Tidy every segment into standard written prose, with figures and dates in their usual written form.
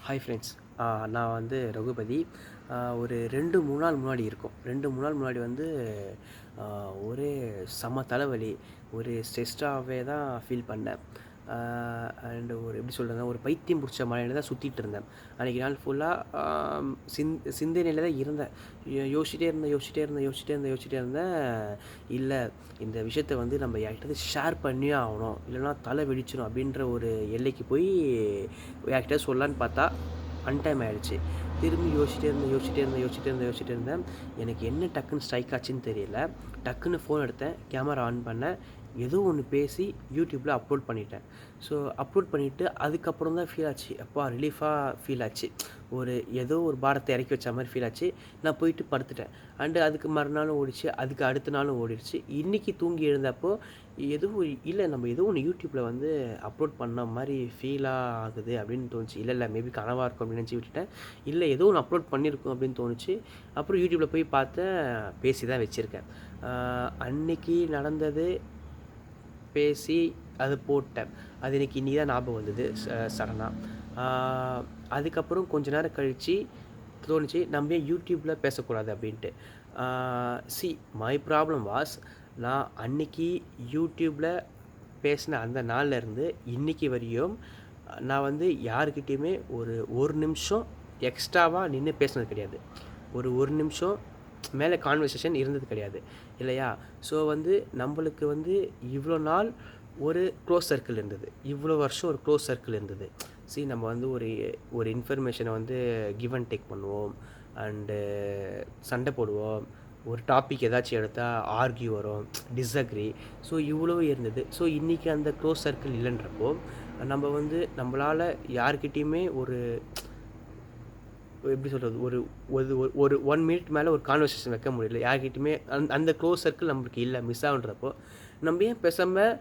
Hi friends. நான் வந்து ரகுபதி. ஒரு 2, 3 நாள் முன்னாடி இருக்கும். 2, 3 நாள் முன்னாடி வந்து ஒரே செம்ம தலைவலி. ஒரு ஸ்ட்ரெஸ்டாகவே தான் ஃபீல் பண்ணேன். அண்டு ஒரு எப்படி சொல்கிறதுனா, ஒரு பைத்தியம் பிடிச்ச மலையில தான் சுற்றிட்டு இருந்தேன். அன்றைக்கி நாள் ஃபுல்லாக சிந்தனையில் தான் இருந்தேன். யோசிச்சிட்டே இருந்தேன். இல்லை, இந்த விஷயத்த வந்து நம்ம யார்கிட்டயாவது ஷேர் பண்ணியே ஆகணும், இல்லைனா தலை வெடிச்சிடும் அப்படின்ற ஒரு எல்லைக்கு போய் யார்கிட்ட சொல்லலான்னு பார்த்தா அன்டைம் ஆகிடுச்சு. திரும்பி யோசிச்சிட்டே இருந்தேன். எனக்கு என்ன டக்குன்னு ஸ்ட்ரைக் ஆச்சுன்னு தெரியல. டக்குன்னு ஃபோன் எடுத்தேன், கேமரா ஆன் பண்ணேன், ஏதோ ஒன்று பேசி யூடியூப்பில் அப்லோட் பண்ணிட்டேன். ஸோ அப்லோட் பண்ணிவிட்டு அதுக்கப்புறம் தான் ஃபீல் ஆச்சு, அப்பா ரிலீஃபாக ஃபீல் ஆச்சு. ஏதோ ஒரு பாரத்தை இறக்கி வச்ச மாதிரி ஃபீல் ஆச்சு. நான் போயிட்டு படுத்துட்டேன். அண்டு அதுக்கு மறுநாளும் ஓடிச்சு, அதுக்கு அடுத்த நாளும் ஓடிடுச்சு. இன்றைக்கி தூங்கி எழுந்தப்போ இல்லை, நம்ம ஏதோ ஒன்று யூடியூப்பில் வந்து அப்லோட் பண்ண மாதிரி ஃபீலாக ஆகுது அப்படின்னு தோணுச்சு. இல்லை மேபி கனவாக இருக்கும் அப்படின்னு நினச்சி விட்டுட்டேன். இல்லை, ஏதோ ஒன்று அப்லோட் பண்ணியிருக்கோம் அப்படின்னு தோணுச்சு. அப்புறம் யூடியூப்பில் போய் பார்த்தேன், பேசி தான் வச்சுருக்கேன். அன்னைக்கு நடந்தது பேசி அது போட்டேன். அது எனக்கு இன்றைக்கி தான் ஞாபகம் வந்தது சடனாக. அதுக்கப்புறம் கொஞ்ச நேரம் கழித்து தோணுச்சு, நம்ம ஏன் யூடியூப்பில் பேசக்கூடாது அப்படின்ட்டு. மை ப்ராப்ளம் வாஸ், நான் அன்னைக்கு யூடியூப்பில் பேசின அந்த நாள்லேருந்து இன்றைக்கி வரையும் நான் வந்து யாருக்கிட்டேயுமே ஒரு நிமிஷம் எக்ஸ்ட்ராவாக நின்று பேசினது கிடையாது. ஒரு நிமிஷம் மேலே கான்வர்சேஷன் இருந்தது கிடையாது, இல்லையா? ஸோ வந்து நம்மளுக்கு வந்து இவ்வளோ நாள் ஒரு க்ளோஸ் சர்க்கிள் இருந்தது, இவ்வளோ வருஷம் ஒரு க்ளோஸ் சர்க்கிள் இருந்தது. நம்ம வந்து ஒரு இன்ஃபர்மேஷனை வந்து கிவ் அண்ட் டேக் பண்ணுவோம், அண்டு சண்டை போடுவோம், ஒரு டாபிக் ஏதாச்சும் எடுத்தால் ஆர்கியூ வரும், டிஸ்அக்ரி. ஸோ இவ்வளோ இருந்தது. ஸோ இன்றைக்கி அந்த க்ளோஸ் சர்க்கிள் இல்லைன்றப்போ நம்ம வந்து நம்மளால் யார்கிட்டேயுமே எப்படி சொல்கிறது, ஒரு 1 மினிட் மேலே ஒரு கான்வர்சேஷன் வைக்க முடியல யார்கிட்டையுமே. அந்த க்ளோஸ் சர்க்கிள் நம்மளுக்கு இல்லை, மிஸ் ஆகுன்றப்போ நம்ம ஏன் பேசாமல்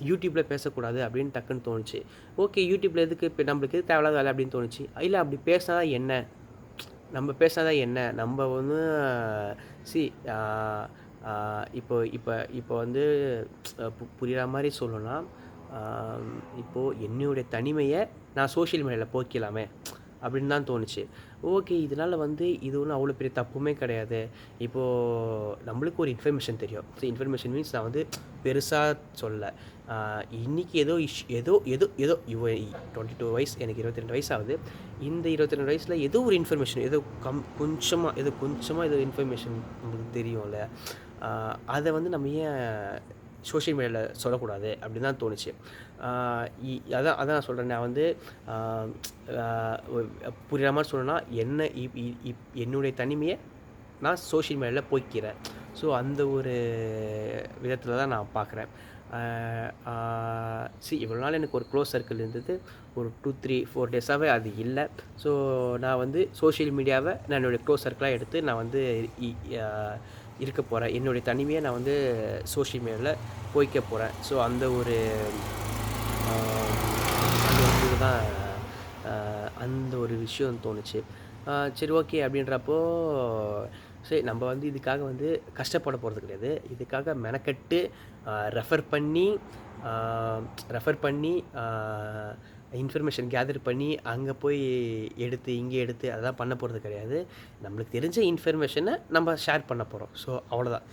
யூடியூப்பில் பேசக்கூடாது அப்படின்னு டக்குன்னு தோணுச்சு. ஓகே, யூடியூப்பில் எதுக்கு இப்போ நம்மளுக்கு எது தேவையில்லாத வேலை அப்படின்னு தோணுச்சு. இல்லை, அப்படி பேசினா என்ன, நம்ம பேசினா என்ன, நம்ம வந்து சி இப்போ இப்போ இப்போ வந்து புரிகிற மாதிரி சொல்லணும்னா, இப்போது என்னுடைய தனிமையை நான் சோஷியல் மீடியாவில் போக்கலாமே அப்படின்னு தான் தோணுச்சு. ஓகே, இதனால் வந்து இது ஒன்றும் அவ்வளோ பெரிய தப்புமே கிடையாது. இப்போது நம்மளுக்கு ஒரு இன்ஃபர்மேஷன் தெரியும். இன்ஃபர்மேஷன் மீன்ஸ் நான் வந்து பெருசாக சொல்லலை. இன்றைக்கி ஏதோ ஏதோ ஏதோ ஏதோ 22 வயசு, எனக்கு 22 வயசு ஆகுது. இந்த 22 வயசில் ஏதோ ஒரு இன்ஃபர்மேஷன், கொஞ்சமாக ஏதோ இன்ஃபர்மேஷன் நம்மளுக்கு தெரியும்ல, அதை வந்து நம்ம ஏன் சோஷியல் மீடியாவில் சொல்லக்கூடாது அப்படின்னு தான் தோணுச்சு. அதான் நான் சொல்கிறேன். நான் வந்து புரிகிற மாதிரி சொல்லணும்னா, என்னுடைய தனிமையை நான் சோஷியல் மீடியாவில் போய்க்கிறேன். ஸோ அந்த ஒரு விதத்தில் தான் நான் பார்க்குறேன். இவ்வளோ நாள் எனக்கு ஒரு க்ளோஸ் சர்க்கிள் இருந்தது. ஒரு 2, 3, 4 டேஸாகவே அது இல்லை. ஸோ நான் வந்து சோஷியல் மீடியாவை நான் என்னுடைய க்ளோஸ் சர்க்கிளாக எடுத்து நான் வந்து இருக்க போகிறேன். என்னுடைய தனிமையை நான் வந்து சோஷியல் மீடியாவில் போய்க்க போகிறேன். ஸோ அந்த ஒரு தான் அந்த ஒரு விஷயம் தோணுச்சு. சரி, ஓகே அப்படின்றப்போ சரி, நம்ம வந்து இதுக்காக வந்து கஷ்டப்பட போகிறது கிடையாது. இதுக்காக மெனக்கட்டு ரெஃபர் பண்ணி இன்ஃபர்மேஷன் கேதர் பண்ணி அங்கே போய் எடுத்து இங்கே எடுத்து அதெல்லாம் பண்ண போகிறது கிடையாது. நம்மளுக்கு தெரிஞ்ச இன்ஃபர்மேஷனை நம்ம ஷேர் பண்ண போகிறோம். ஸோ அவ்வளோதான்.